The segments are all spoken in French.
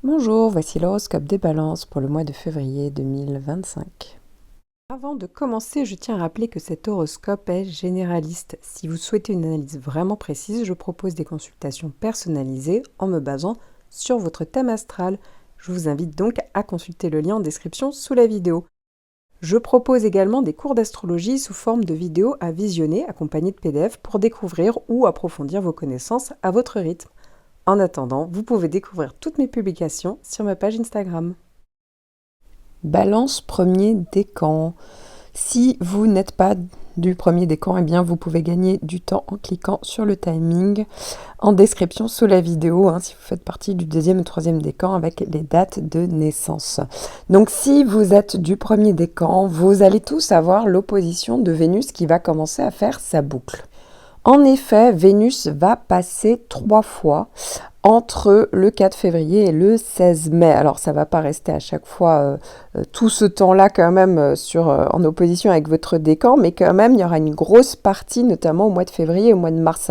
Bonjour, voici l'horoscope des balances pour le mois de février 2025. Avant de commencer, je tiens à rappeler que cet horoscope est généraliste. Si vous souhaitez une analyse vraiment précise, je propose des consultations personnalisées en me basant sur votre thème astral. Je vous invite donc à consulter le lien en description sous la vidéo. Je propose également des cours d'astrologie sous forme de vidéos à visionner accompagnés de PDF pour découvrir ou approfondir vos connaissances à votre rythme. En attendant, vous pouvez découvrir toutes mes publications sur ma page Instagram. Balance premier décan. Si vous n'êtes pas du premier décan, eh bien vous pouvez gagner du temps en cliquant sur le timing en description sous la vidéo, si vous faites partie du deuxième ou troisième décan avec les dates de naissance. Donc si vous êtes du premier décan, vous allez tous avoir l'opposition de Vénus qui va commencer à faire sa boucle. En effet, Vénus va passer 3 fois entre le 4 février et le 16 mai. Alors ça ne va pas rester à chaque fois tout ce temps-là quand même en opposition avec votre décan, mais quand même il y aura une grosse partie, notamment au mois de février et au mois de mars.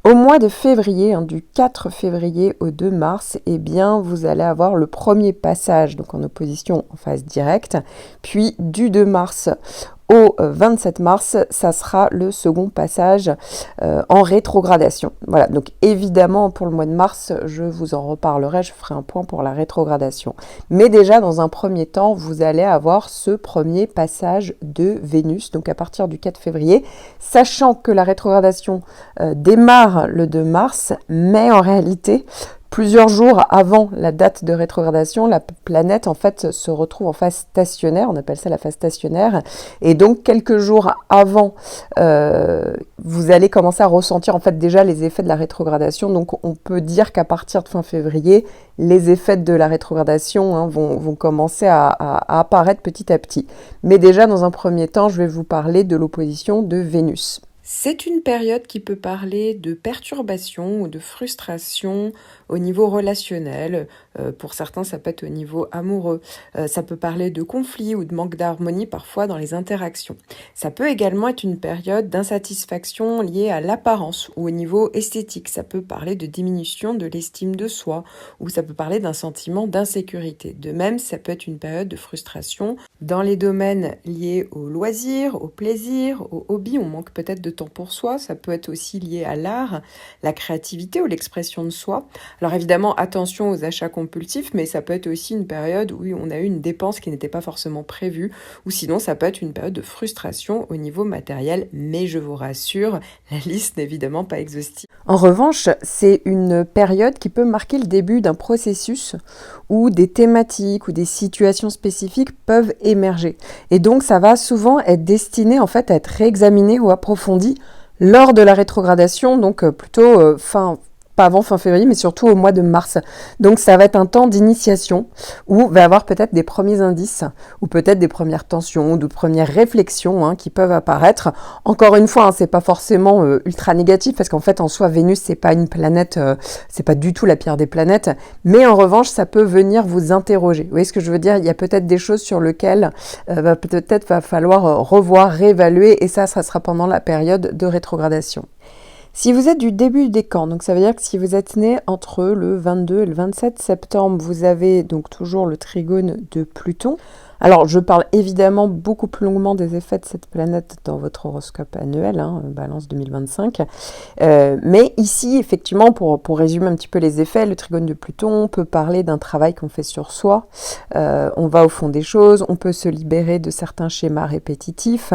Au mois de février, du 4 février au 2 mars, eh bien vous allez avoir le premier passage, donc en opposition en phase directe, puis du 2 mars au 27 mars, ça sera le second passage en rétrogradation. Voilà, donc évidemment pour le mois de mars, je vous en reparlerai, je ferai un point pour la rétrogradation. Mais déjà dans un premier temps, vous allez avoir ce premier passage de Vénus, donc à partir du 4 février, sachant que la rétrogradation démarre le 2 mars, mais en réalité, plusieurs jours avant la date de rétrogradation, la planète en fait se retrouve en phase stationnaire, on appelle ça la phase stationnaire, et donc quelques jours avant, vous allez commencer à ressentir en fait déjà les effets de la rétrogradation. Donc on peut dire qu'à partir de fin février, les effets de la rétrogradation vont commencer à apparaître petit à petit. Mais déjà dans un premier temps, je vais vous parler de l'opposition de Vénus. C'est une période qui peut parler de perturbation ou de frustration au niveau relationnel. Pour certains, ça peut être au niveau amoureux. Ça peut parler de conflits ou de manque d'harmonie parfois dans les interactions. Ça peut également être une période d'insatisfaction liée à l'apparence ou au niveau esthétique. Ça peut parler de diminution de l'estime de soi ou ça peut parler d'un sentiment d'insécurité. De même, ça peut être une période de frustration dans les domaines liés au loisir, au plaisir, au hobby. On manque peut-être de temps pour soi. Ça peut être aussi lié à l'art, la créativité ou l'expression de soi. Alors évidemment, attention aux achats compulsifs, mais ça peut être aussi une période où on a eu une dépense qui n'était pas forcément prévue, ou sinon ça peut être une période de frustration au niveau matériel, mais je vous rassure, la liste n'est évidemment pas exhaustive. En revanche, c'est une période qui peut marquer le début d'un processus où des thématiques ou des situations spécifiques peuvent émerger. Et donc ça va souvent être destiné en fait à être réexaminé ou approfondi lors de la rétrogradation, donc plutôt pas avant fin février, mais surtout au mois de mars. Donc ça va être un temps d'initiation où va y avoir peut-être des premiers indices ou peut-être des premières tensions ou de premières réflexions qui peuvent apparaître. Encore une fois, c'est pas forcément ultra négatif parce qu'en fait en soi Vénus c'est pas une planète, c'est pas du tout la pire des planètes, mais en revanche ça peut venir vous interroger. Vous voyez ce que je veux dire? Il y a peut-être des choses sur lesquelles peut-être va falloir revoir, réévaluer et ça sera pendant la période de rétrogradation. Si vous êtes du début des camps, donc ça veut dire que si vous êtes né entre le 22 et le 27 septembre, vous avez donc toujours le trigone de Pluton. Alors, je parle évidemment beaucoup plus longuement des effets de cette planète dans votre horoscope annuel, Balance 2025. Mais ici, effectivement, pour résumer un petit peu les effets, le trigone de Pluton peut parler d'un travail qu'on fait sur soi. On va au fond des choses, on peut se libérer de certains schémas répétitifs.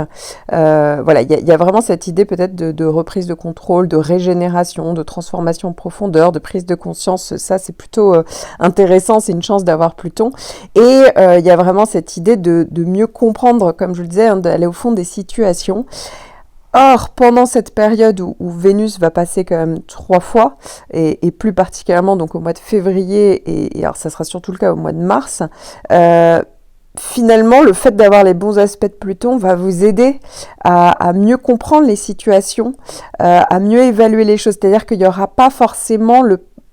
Voilà, il y a vraiment cette idée peut-être de reprise de contrôle, de régénération, de transformation en profondeur, de prise de conscience. Ça, c'est plutôt intéressant, c'est une chance d'avoir Pluton. Et il y a vraiment cette idée de mieux comprendre, comme je le disais, d'aller au fond des situations. Or, pendant cette période où Vénus va passer quand même 3 fois, et plus particulièrement donc au mois de février, et alors ça sera surtout le cas au mois de mars, finalement, le fait d'avoir les bons aspects de Pluton va vous aider à mieux comprendre les situations, à mieux évaluer les choses. C'est-à-dire qu'il n'y aura pas forcément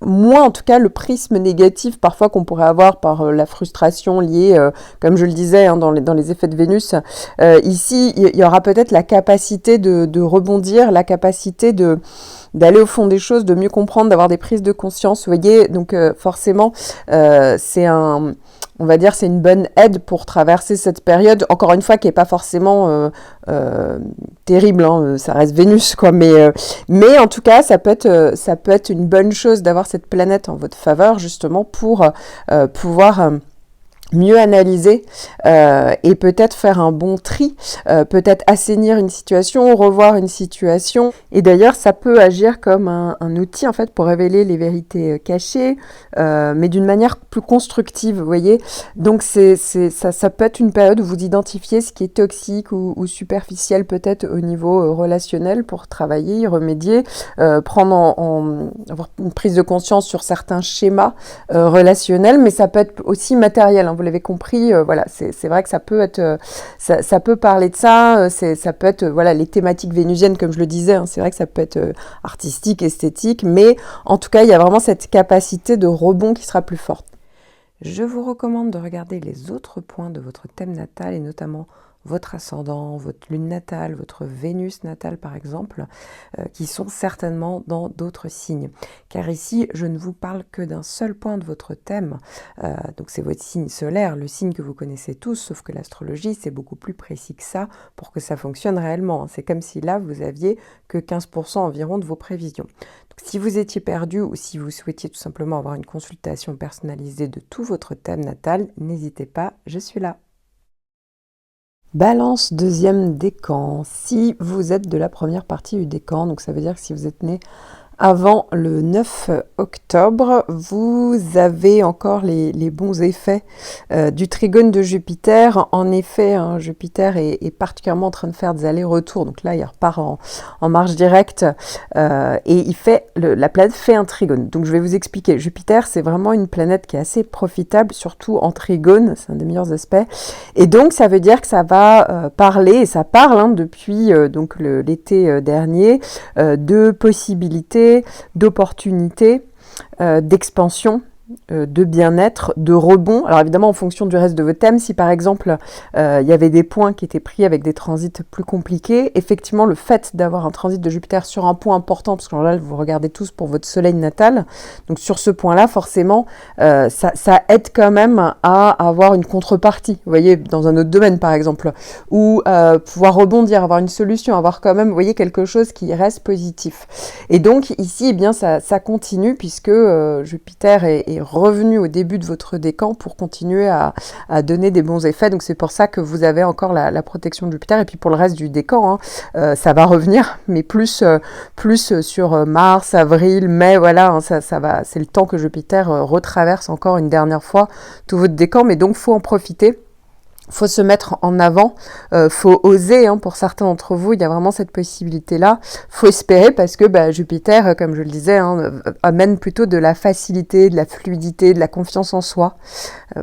moins en tout cas le prisme négatif parfois qu'on pourrait avoir par la frustration liée, comme je le disais, dans les effets de Vénus. Ici, il y aura peut-être la capacité de rebondir, la capacité d'aller au fond des choses, de mieux comprendre, d'avoir des prises de conscience. Vous voyez, donc forcément, on va dire, c'est une bonne aide pour traverser cette période, encore une fois, qui n'est pas forcément terrible, hein, ça reste Vénus, quoi, mais en tout cas, ça peut être une bonne chose d'avoir cette planète en votre faveur, justement, pour pouvoir mieux analyser et peut-être faire un bon tri, peut-être assainir une situation, revoir une situation. Et d'ailleurs, ça peut agir comme un outil en fait pour révéler les vérités cachées, mais d'une manière plus constructive, vous voyez. Donc ça peut être une période où vous identifiez ce qui est toxique ou superficiel peut-être au niveau relationnel pour travailler, y remédier, avoir une prise de conscience sur certains schémas relationnels, mais ça peut être aussi matériel, hein. Vous l'avez compris, voilà, c'est vrai que ça peut être, ça peut parler de ça, ça peut être, voilà, les thématiques vénusiennes, comme je le disais, hein, c'est vrai que ça peut être artistique, esthétique, mais en tout cas, il y a vraiment cette capacité de rebond qui sera plus forte. Je vous recommande de regarder les autres points de votre thème natal et notamment votre ascendant, votre lune natale, votre Vénus natale par exemple, qui sont certainement dans d'autres signes. Car ici, je ne vous parle que d'un seul point de votre thème, donc c'est votre signe solaire, le signe que vous connaissez tous, sauf que l'astrologie, c'est beaucoup plus précis que ça pour que ça fonctionne réellement. C'est comme si là, vous aviez que 15% environ de vos prévisions. Donc, si vous étiez perdu ou si vous souhaitiez tout simplement avoir une consultation personnalisée de tout votre thème natal, n'hésitez pas, je suis là. Balance, deuxième décan. Si vous êtes de la première partie du décan, donc ça veut dire que si vous êtes né avant le 9 octobre, vous avez encore les bons effets du trigone de Jupiter. En effet, hein, Jupiter est particulièrement en train de faire des allers-retours. Donc là, il repart en marche directe et la planète fait un trigone. Donc je vais vous expliquer. Jupiter, c'est vraiment une planète qui est assez profitable, surtout en trigone. C'est un des meilleurs aspects. Et donc, ça veut dire que ça va parler, et ça parle hein, depuis donc l'été dernier, de possibilités, d'opportunités, d'expansion, de bien-être, de rebond. Alors évidemment en fonction du reste de votre thème, si par exemple il y avait des points qui étaient pris avec des transits plus compliqués, effectivement le fait d'avoir un transit de Jupiter sur un point important, parce que là vous regardez tous pour votre soleil natal, donc sur ce point-là forcément ça aide quand même à avoir une contrepartie, vous voyez, dans un autre domaine par exemple, ou pouvoir rebondir, avoir une solution, avoir quand même, vous voyez, quelque chose qui reste positif. Et donc ici, eh bien ça continue puisque Jupiter est revenu au début de votre décan pour continuer à donner des bons effets. Donc c'est pour ça que vous avez encore la protection de Jupiter. Et puis pour le reste du décan, hein, ça va revenir, mais plus sur mars, avril, mai, voilà, hein, ça va. C'est le temps que Jupiter retraverse encore une dernière fois tout votre décan. Mais donc faut en profiter. Faut se mettre en avant, faut oser, hein, pour certains d'entre vous, il y a vraiment cette possibilité-là. Faut espérer parce que Jupiter, comme je le disais, hein, amène plutôt de la facilité, de la fluidité, de la confiance en soi.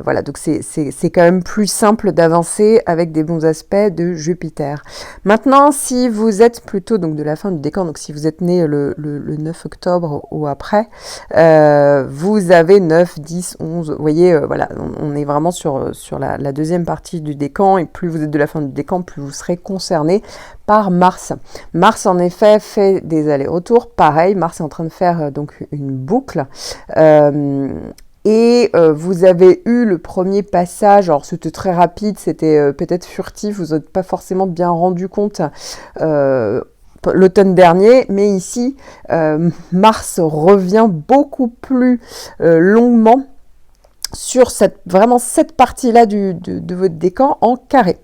Voilà, donc c'est quand même plus simple d'avancer avec des bons aspects de Jupiter. Maintenant, si vous êtes plutôt donc de la fin du décan, donc si vous êtes né le 9 octobre ou après, vous avez 9, 10, 11, vous voyez, voilà, on est vraiment sur la deuxième partie du décan, et plus vous êtes de la fin du décan, plus vous serez concerné par Mars. Mars, en effet, fait des allers-retours. Pareil, Mars est en train de faire donc une boucle. Et vous avez eu le premier passage, alors c'était très rapide, c'était peut-être furtif, vous n'êtes pas forcément bien rendu compte l'automne dernier, mais ici, Mars revient beaucoup plus longuement sur vraiment cette partie-là de votre décan en carré.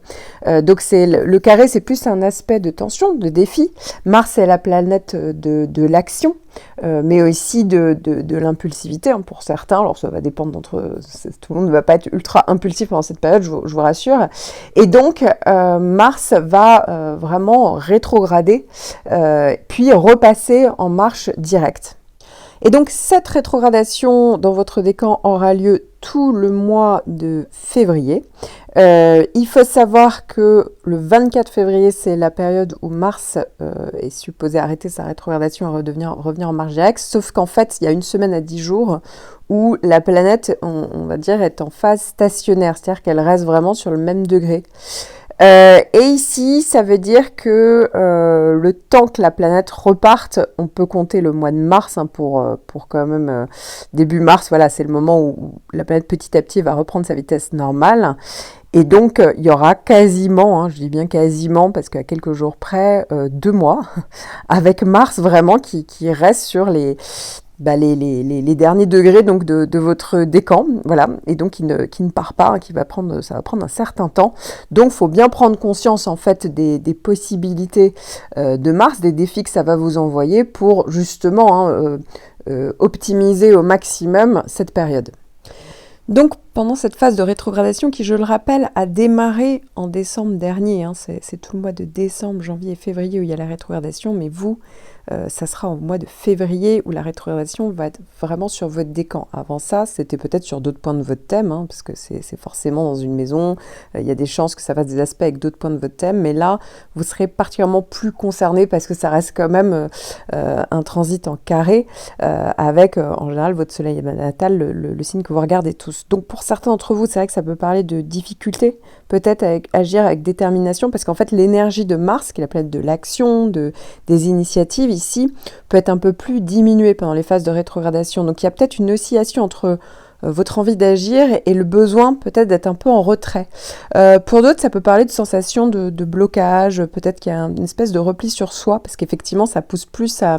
Donc le carré, c'est plus un aspect de tension, de défi. Mars est la planète de l'action, mais aussi de l'impulsivité, hein, pour certains. Alors ça va dépendre d'entre... Tout le monde ne va pas être ultra impulsif pendant cette période, je vous rassure. Et donc Mars va vraiment rétrograder, puis repasser en marche directe. Et donc cette rétrogradation dans votre décan aura lieu tout le mois de février. Il faut savoir que le 24 février, c'est la période où Mars est supposé arrêter sa rétrogradation et revenir en marche directe, sauf qu'en fait, il y a une semaine à 10 jours où la planète, on va dire, est en phase stationnaire, c'est-à-dire qu'elle reste vraiment sur le même degré. Et ici, ça veut dire que le temps que la planète reparte, on peut compter le mois de mars pour quand même début mars. Voilà, c'est le moment où la planète petit à petit va reprendre sa vitesse normale. Et donc, il y aura quasiment, je dis bien quasiment, parce qu'à quelques jours près, 2 mois, avec Mars vraiment qui reste sur les derniers degrés donc de votre décan, voilà, et donc qui ne part pas, ça va prendre un certain temps. Donc, faut bien prendre conscience en fait des possibilités de Mars, des défis que ça va vous envoyer pour justement optimiser au maximum cette période. Donc, pendant cette phase de rétrogradation qui, je le rappelle, a démarré en décembre dernier, c'est tout le mois de décembre, janvier et février où il y a la rétrogradation, mais vous, ça sera au mois de février où la rétrogradation va être vraiment sur votre décan. Avant ça, c'était peut-être sur d'autres points de votre thème, parce que c'est forcément dans une maison, il y a des chances que ça fasse des aspects avec d'autres points de votre thème, mais là, vous serez particulièrement plus concerné parce que ça reste quand même un transit en carré avec, en général, votre soleil natal, le signe que vous regardez tous. Donc, pour certains d'entre vous, c'est vrai que ça peut parler de difficultés, peut-être à agir avec détermination, parce qu'en fait, l'énergie de Mars, qui est la planète de l'action, des initiatives, ici, peut être un peu plus diminuée pendant les phases de rétrogradation. Donc, il y a peut-être une oscillation entre votre envie d'agir et le besoin peut-être d'être un peu en retrait. Pour d'autres, ça peut parler de sensation de blocage, peut-être qu'il y a une espèce de repli sur soi, parce qu'effectivement, ça pousse plus à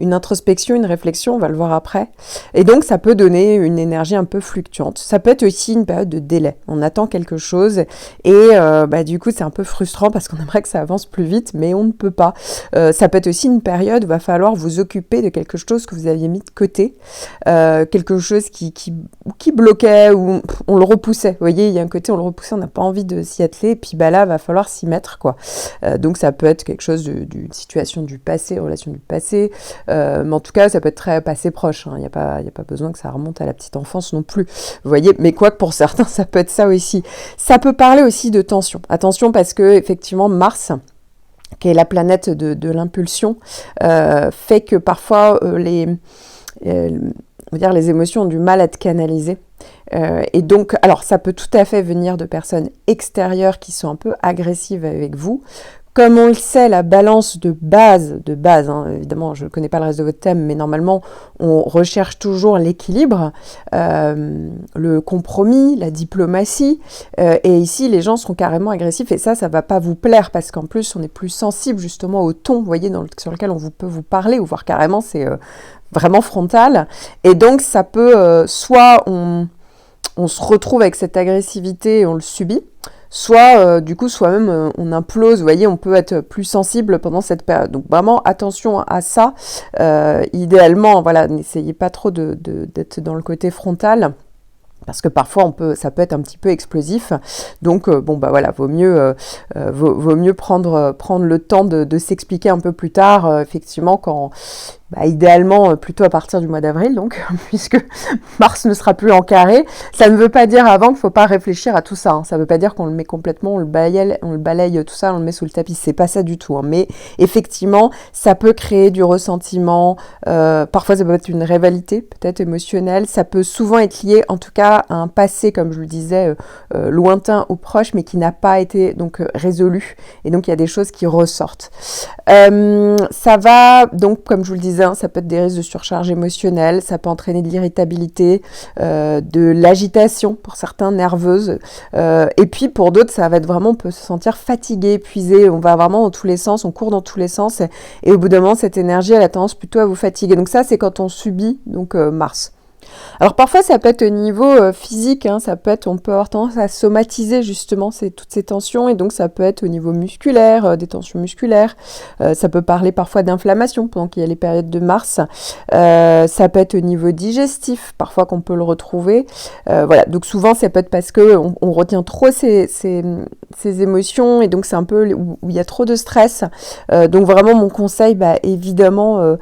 une introspection, une réflexion, on va le voir après. Et donc, ça peut donner une énergie un peu fluctuante. Ça peut être aussi une période de délai. On attend quelque chose et du coup, c'est un peu frustrant parce qu'on aimerait que ça avance plus vite, mais on ne peut pas. Ça peut être aussi une période où il va falloir vous occuper de quelque chose que vous aviez mis de côté, quelque chose qui bloquait ou on le repoussait. Vous voyez, il y a un côté, on le repoussait, on n'a pas envie de s'y atteler, et puis là, va falloir s'y mettre, quoi. Donc, ça peut être quelque chose d'une situation du passé, relation du passé, mais en tout cas, ça peut être très passé proche. Il n'y a pas besoin que ça remonte à la petite enfance non plus. Vous voyez, mais quoi que pour certains, ça peut être ça aussi. Ça peut parler aussi de tension. Attention, parce que effectivement, Mars, qui est la planète de l'impulsion, fait que parfois on va dire les émotions ont du mal à être canalisées. Et donc, alors ça peut tout à fait venir de personnes extérieures qui sont un peu agressives avec vous. Comme on le sait, la balance de base, évidemment, je ne connais pas le reste de votre thème, mais normalement, on recherche toujours l'équilibre, le compromis, la diplomatie. Et ici, les gens seront carrément agressifs et ça ne va pas vous plaire parce qu'en plus, on est plus sensible justement au ton, vous voyez, sur lequel peut vous parler ou voir carrément, c'est vraiment frontal. Et donc, ça peut, soit on se retrouve avec cette agressivité et on le subit, soit du coup soi-même on implose, vous voyez, on peut être plus sensible pendant cette période. Donc vraiment attention à ça. Idéalement, voilà, n'essayez pas trop d'être dans le côté frontal. Parce que parfois ça peut être un petit peu explosif, donc voilà, vaut mieux prendre le temps de s'expliquer un peu plus tard, effectivement quand idéalement plutôt à partir du mois d'avril, donc puisque Mars ne sera plus en carré. Ça ne veut pas dire avant qu'il ne faut pas réfléchir à tout ça. Ça ne veut pas dire qu'on le met complètement, on le balaye tout ça, on le met sous le tapis. C'est pas ça du tout. Mais effectivement, ça peut créer du ressentiment. Parfois, ça peut être une rivalité, peut-être émotionnelle. Ça peut souvent être lié, en tout cas, à un passé, comme je le disais, lointain ou proche, mais qui n'a pas été donc résolu. Et donc, il y a des choses qui ressortent. Ça va donc, comme je vous le disais, ça peut être des risques de surcharge émotionnelle, ça peut entraîner de l'irritabilité, de l'agitation pour certains, nerveuses, et puis pour d'autres, ça va être vraiment, on peut se sentir fatigué, épuisé, on va vraiment dans tous les sens, on court dans tous les sens, et au bout d'un moment, cette énergie, elle a tendance plutôt à vous fatiguer. Donc ça, c'est quand on subit donc Mars. Alors parfois ça peut être au niveau physique, on peut avoir tendance à somatiser justement toutes ces tensions et donc ça peut être au niveau musculaire, des tensions musculaires, ça peut parler parfois d'inflammation pendant qu'il y a les périodes de Mars, ça peut être au niveau digestif, parfois qu'on peut le retrouver, voilà, donc souvent ça peut être parce qu'on retient trop ces émotions et donc c'est un peu où il y a trop de stress, donc vraiment mon conseil, évidemment,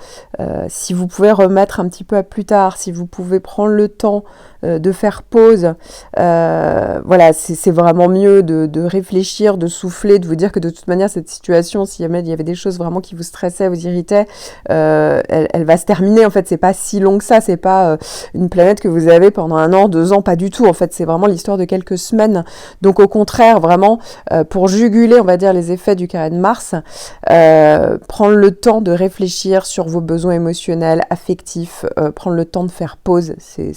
si vous pouvez remettre un petit peu à plus tard, si vous pouvez prendre le temps de faire pause. Voilà, c'est vraiment mieux de réfléchir, de souffler, de vous dire que de toute manière, cette situation, si jamais il y avait des choses vraiment qui vous stressaient, vous irritaient, elle va se terminer. En fait, c'est pas si long que ça. C'est pas une planète que vous avez pendant 1 an, 2 ans, pas du tout. En fait, c'est vraiment l'histoire de quelques semaines. Donc, au contraire, vraiment, pour juguler, on va dire, les effets du carré de Mars, prendre le temps de réfléchir sur vos besoins émotionnels, affectifs, prendre le temps de faire pause. C'est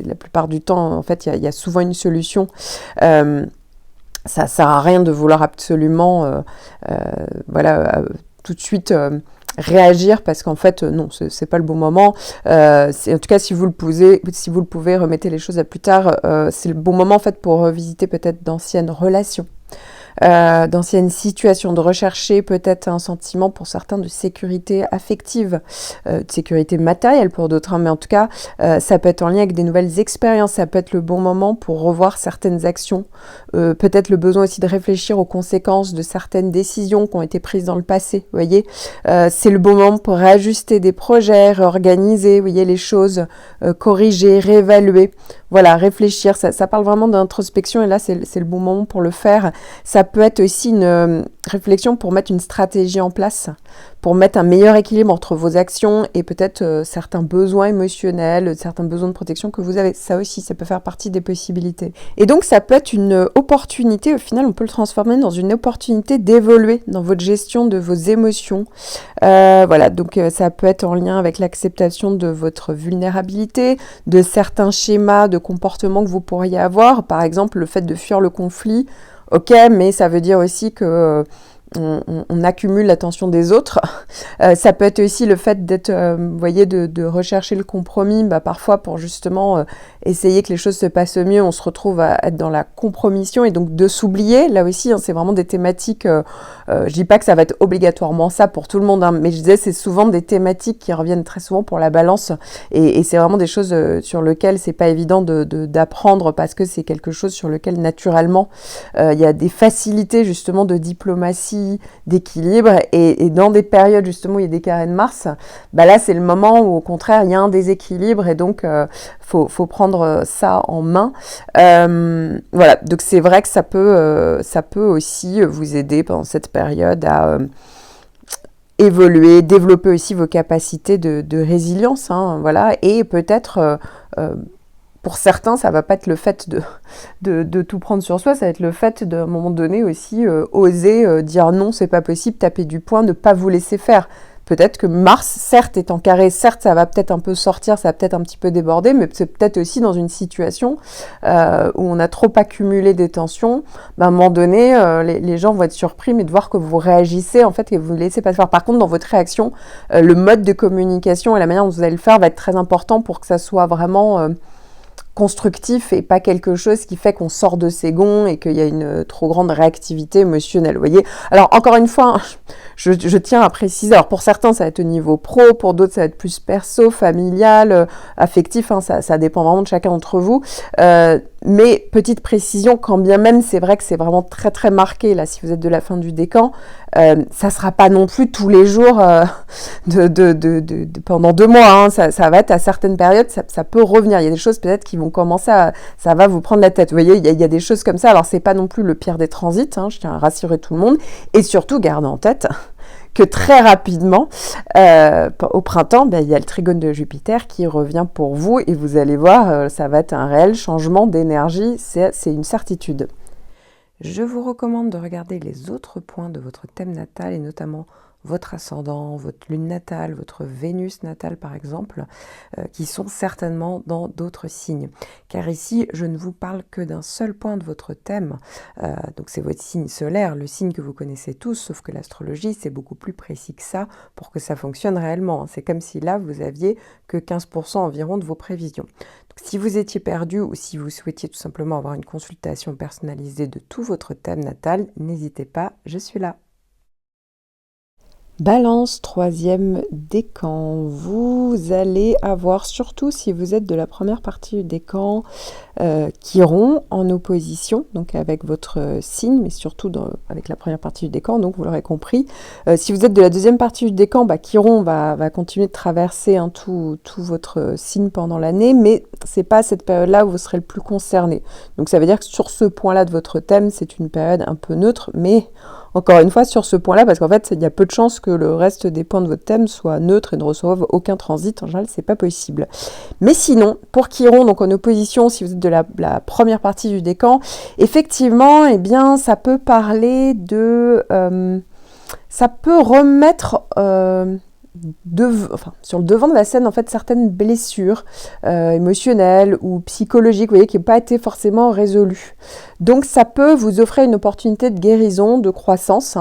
la plupart du temps, en fait, il y a souvent une solution. Ça sert à rien de vouloir absolument, voilà, tout de suite réagir parce qu'en fait, non, c'est pas le bon moment. En tout cas, si vous le pouvez, remettez les choses à plus tard. C'est le bon moment en fait pour revisiter peut-être d'anciennes relations. D'anciennes situations, de rechercher peut-être un sentiment pour certains de sécurité affective, de sécurité matérielle pour d'autres, hein, mais en tout cas, ça peut être en lien avec des nouvelles expériences, ça peut être le bon moment pour revoir certaines actions, peut-être le besoin aussi de réfléchir aux conséquences de certaines décisions qui ont été prises dans le passé, vous voyez, c'est le bon moment pour réajuster des projets, réorganiser, vous voyez, les choses, corriger, réévaluer, voilà, réfléchir, ça parle vraiment d'introspection et là, c'est le bon moment pour le faire. Ça peut être aussi une réflexion pour mettre une stratégie en place, pour mettre un meilleur équilibre entre vos actions et peut-être certains besoins émotionnels, certains besoins de protection que vous avez. Ça aussi, ça peut faire partie des possibilités. Et donc, ça peut être une opportunité, au final, on peut le transformer dans une opportunité d'évoluer dans votre gestion de vos émotions. Voilà, donc ça peut être en lien avec l'acceptation de votre vulnérabilité, de certains schémas de comportement que vous pourriez avoir. Par exemple, le fait de fuir le conflit. Ok, mais ça veut dire aussi que on accumule l'attention des autres. Ça peut être aussi le fait d'être, vous voyez, de rechercher le compromis, parfois pour justement essayer que les choses se passent mieux, on se retrouve à être dans la compromission et donc de s'oublier. Là aussi, hein, c'est vraiment des thématiques, je dis pas que ça va être obligatoirement ça pour tout le monde, hein, mais je disais c'est souvent des thématiques qui reviennent très souvent pour la balance et c'est vraiment des choses sur lesquelles c'est pas évident d'apprendre parce que c'est quelque chose sur lequel naturellement il y a des facilités justement de diplomatie, d'équilibre et dans des périodes justement où il y a des carrés de Mars, là c'est le moment où au contraire il y a un déséquilibre et donc faut prendre ça en main. Voilà, donc c'est vrai que ça peut aussi vous aider pendant cette période à évoluer, développer aussi vos capacités de résilience, hein, voilà, et peut-être pour certains, ça va pas être le fait de tout prendre sur soi, ça va être le fait d'un moment donné aussi oser dire non, c'est pas possible, taper du poing, ne pas vous laisser faire. Peut-être que Mars, certes, est en carré, certes, ça va peut-être un peu sortir, ça va peut-être un petit peu déborder, mais c'est peut-être aussi dans une situation où on a trop accumulé des tensions. À un moment donné, les gens vont être surpris, mais de voir que vous réagissez, en fait, et vous ne laissez pas faire. Par contre, dans votre réaction, le mode de communication et la manière dont vous allez le faire va être très important pour que ça soit vraiment constructif et pas quelque chose qui fait qu'on sort de ses gonds et qu'il y a une trop grande réactivité émotionnelle, vous voyez. Alors, encore une fois, je tiens à préciser, alors pour certains, ça va être au niveau pro, pour d'autres, ça va être plus perso, familial, affectif, hein, ça dépend vraiment de chacun d'entre vous. Mais petite précision, quand bien même c'est vrai que c'est vraiment très très marqué, là, si vous êtes de la fin du décan, ça sera pas non plus tous les jours pendant 2 mois, hein, ça va être à certaines périodes, ça peut revenir. Il y a des choses peut-être qui vont commencer ça va vous prendre la tête. Vous voyez, il y a des choses comme ça. Alors c'est pas non plus le pire des transits, hein, je tiens à rassurer tout le monde. Et surtout, gardez en tête que très rapidement, au printemps, il y a le trigone de Jupiter qui revient pour vous et vous allez voir, ça va être un réel changement d'énergie, c'est une certitude. Je vous recommande de regarder les autres points de votre thème natal et notamment votre ascendant, votre lune natale, votre Vénus natale par exemple, qui sont certainement dans d'autres signes. Car ici, je ne vous parle que d'un seul point de votre thème, donc c'est votre signe solaire, le signe que vous connaissez tous, sauf que l'astrologie, c'est beaucoup plus précis que ça pour que ça fonctionne réellement. C'est comme si là, vous aviez que 15% environ de vos prévisions. Donc, si vous étiez perdu ou si vous souhaitiez tout simplement avoir une consultation personnalisée de tout votre thème natal, n'hésitez pas, je suis là. Balance, troisième décan. Vous allez avoir, surtout si vous êtes de la première partie du décan, Chiron en opposition, donc avec votre signe, mais surtout avec la première partie du décan, donc vous l'aurez compris. Si vous êtes de la deuxième partie du décan, Chiron va continuer de traverser tout votre signe pendant l'année, mais c'est pas à cette période-là où vous serez le plus concerné. Donc ça veut dire que sur ce point-là de votre thème, c'est une période un peu neutre, mais encore une fois, sur ce point-là, parce qu'en fait, il y a peu de chances que le reste des points de votre thème soient neutres et ne reçoivent aucun transit. En général, c'est pas possible. Mais sinon, pour Chiron, donc en opposition, si vous êtes de la première partie du décan, effectivement, eh bien, ça peut parler de... ça peut remettre... sur le devant de la scène, en fait, certaines blessures émotionnelles ou psychologiques, vous voyez, qui n'ont pas été forcément résolues. Donc, ça peut vous offrir une opportunité de guérison, de croissance.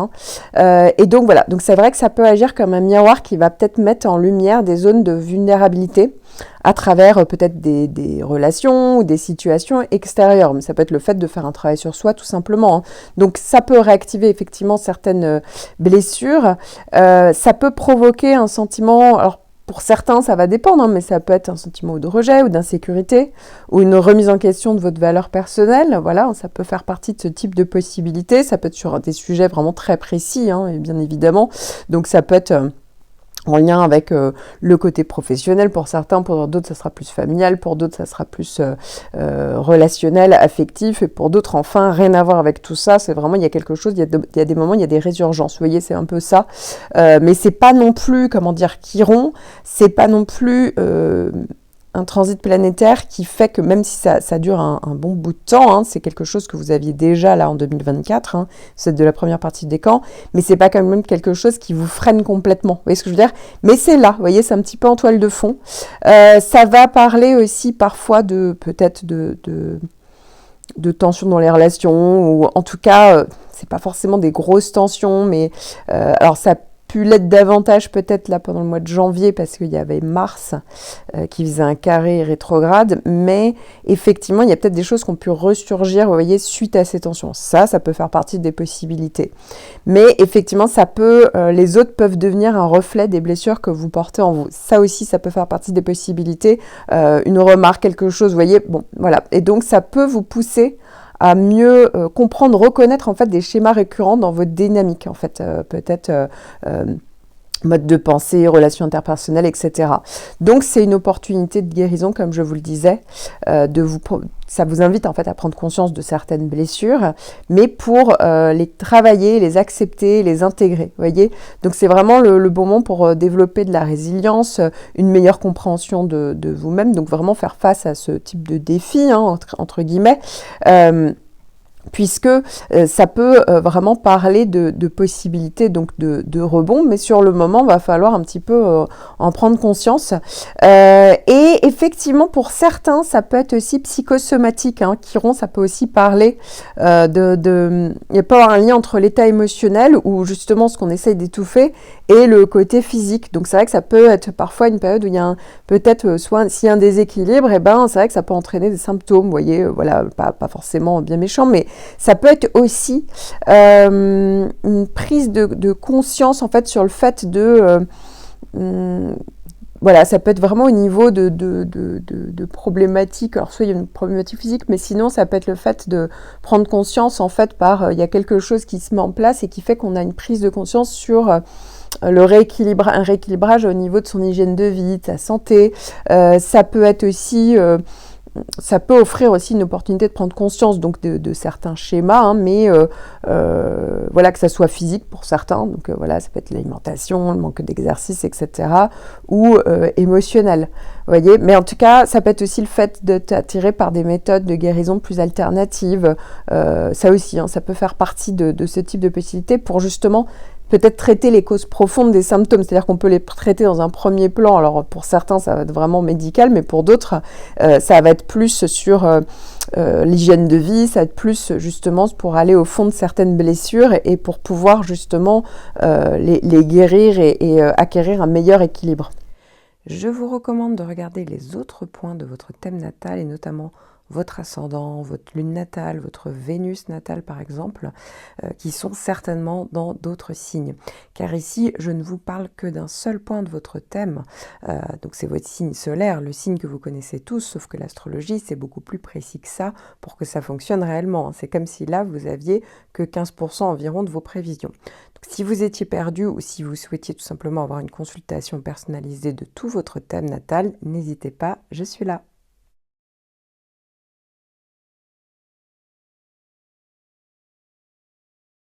Et donc, voilà. Donc, c'est vrai que ça peut agir comme un miroir qui va peut-être mettre en lumière des zones de vulnérabilité à travers peut-être des relations ou des situations extérieures. Mais ça peut être le fait de faire un travail sur soi, tout simplement. Donc, ça peut réactiver effectivement certaines blessures. Ça peut provoquer un sentiment... Alors, pour certains, ça va dépendre, mais ça peut être un sentiment de rejet ou d'insécurité ou une remise en question de votre valeur personnelle. Voilà, ça peut faire partie de ce type de possibilités. Ça peut être sur des sujets vraiment très précis, et bien évidemment. Donc, ça peut être... en lien avec le côté professionnel pour certains, pour d'autres ça sera plus familial, pour d'autres ça sera plus relationnel, affectif, et pour d'autres enfin rien à voir avec tout ça, c'est vraiment il y a quelque chose, il y a des moments, il y a des résurgences, vous voyez, c'est un peu ça, mais c'est pas non plus, comment dire, Chiron, c'est pas non plus... un transit planétaire qui fait que même si ça dure un bon bout de temps, c'est quelque chose que vous aviez déjà là en 2024, c'est de la première partie des camps, mais c'est pas quand même quelque chose qui vous freine complètement, vous voyez ce que je veux dire? Mais c'est là, vous voyez, c'est un petit peu en toile de fond. Ça va parler aussi parfois de peut-être de tensions dans les relations, ou en tout cas, c'est pas forcément des grosses tensions, mais alors ça pu l'être davantage peut-être là pendant le mois de janvier parce qu'il y avait Mars qui faisait un carré rétrograde, mais effectivement il y a peut-être des choses qui ont pu ressurgir, vous voyez, suite à ces tensions. Ça peut faire partie des possibilités. Mais effectivement les autres peuvent devenir un reflet des blessures que vous portez en vous. Ça aussi, ça peut faire partie des possibilités. Une remarque, quelque chose, vous voyez, bon, voilà. Et donc ça peut vous pousser à mieux comprendre, reconnaître en fait des schémas récurrents dans votre dynamique, en fait, peut-être mode de pensée, relations interpersonnelles, etc. Donc c'est une opportunité de guérison, comme je vous le disais, ça vous invite en fait à prendre conscience de certaines blessures, mais pour les travailler, les accepter, les intégrer, voyez. Donc c'est vraiment le bon moment pour développer de la résilience, une meilleure compréhension de vous-même, donc vraiment faire face à ce type de défi, entre guillemets. Puisque ça peut vraiment parler de possibilités, donc de rebond, mais sur le moment, va falloir un petit peu en prendre conscience. Et effectivement, pour certains, ça peut être aussi psychosomatique. Chiron, ça peut aussi parler il y a pas un lien entre l'état émotionnel, ou justement ce qu'on essaye d'étouffer, et le côté physique. Donc c'est vrai que ça peut être parfois une période où il y a peut-être soit s'il y a un déséquilibre, et c'est vrai que ça peut entraîner des symptômes, vous voyez, voilà, pas forcément bien méchant, mais ça peut être aussi une prise de conscience en fait sur le fait voilà, ça peut être vraiment au niveau de problématiques. Alors soit il y a une problématique physique, mais sinon ça peut être le fait de prendre conscience en fait il y a quelque chose qui se met en place et qui fait qu'on a une prise de conscience sur un rééquilibrage au niveau de son hygiène de vie, de sa santé. Ça peut être aussi ça peut offrir aussi une opportunité de prendre conscience donc de certains schémas, mais voilà, que ça soit physique pour certains, donc voilà, ça peut être l'alimentation, le manque d'exercice, etc., ou émotionnel, vous voyez. Mais en tout cas, ça peut être aussi le fait d'être attiré par des méthodes de guérison plus alternatives, ça aussi, ça peut faire partie de ce type de possibilités pour justement peut-être traiter les causes profondes des symptômes, c'est-à-dire qu'on peut les traiter dans un premier plan. Alors pour certains ça va être vraiment médical, mais pour d'autres ça va être plus sur l'hygiène de vie, ça va être plus justement pour aller au fond de certaines blessures et pour pouvoir justement les guérir et acquérir un meilleur équilibre. Je vous recommande de regarder les autres points de votre thème natal et notamment votre ascendant, votre lune natale, votre Vénus natale par exemple, qui sont certainement dans d'autres signes. Car ici, je ne vous parle que d'un seul point de votre thème, donc c'est votre signe solaire, le signe que vous connaissez tous, sauf que l'astrologie, c'est beaucoup plus précis que ça pour que ça fonctionne réellement. C'est comme si là, vous aviez que 15% environ de vos prévisions. Donc, si vous étiez perdu ou si vous souhaitiez tout simplement avoir une consultation personnalisée de tout votre thème natal, n'hésitez pas, je suis là.